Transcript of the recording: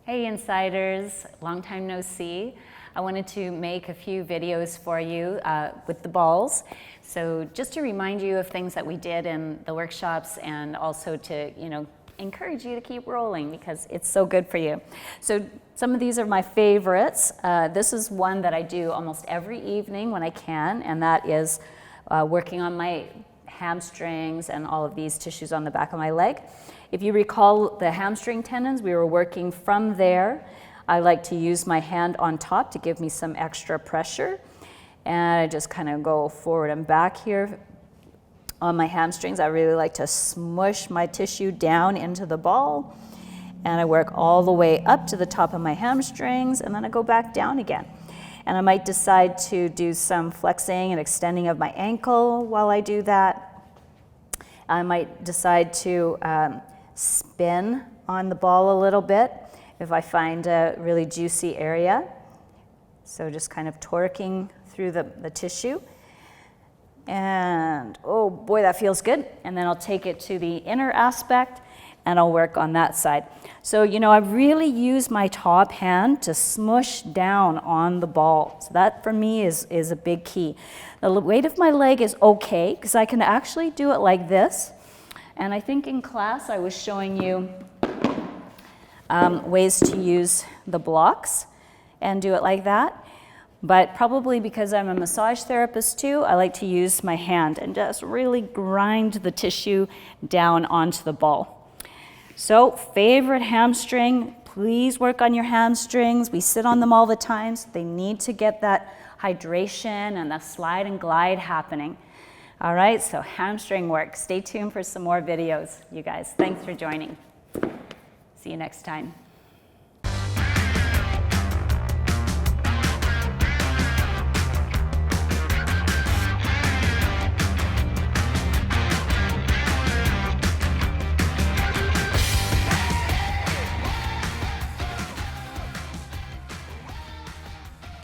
Hey Insiders, long time no see. I wanted to make a few videos for you with the balls. So just to remind you of things that we did in the workshops and also to, encourage you to keep rolling because it's so good for you. So some of these are my favorites. This is one that I do almost every evening when I can, and that is working on my hamstrings and all of these tissues on the back of my leg. If you recall the hamstring tendons, we were working from there. I like to use my hand on top to give me some extra pressure. And I just kind of go forward and back here on my hamstrings. I really like to smush my tissue down into the ball. And I work all the way up to the top of my hamstrings, and then I go back down again. And I might decide to do some flexing and extending of my ankle while I do that. I might decide to spin on the ball a little bit if I find a really juicy area. So just kind of torquing through the tissue. And oh boy, that feels good. And then I'll take it to the inner aspect and I'll work on that side. So, I really use my top hand to smush down on the ball. So that for me is a big key. The weight of my leg is okay because I can actually do it like this. And I think in class I was showing you ways to use the blocks and do it like that. But probably because I'm a massage therapist too, I like to use my hand and just really grind the tissue down onto the ball. So favorite hamstring, please work on your hamstrings. We sit on them all the time, so they need to get that hydration and the slide and glide happening. All right, so hamstring work. Stay tuned for some more videos, you guys. Thanks for joining. See you next time.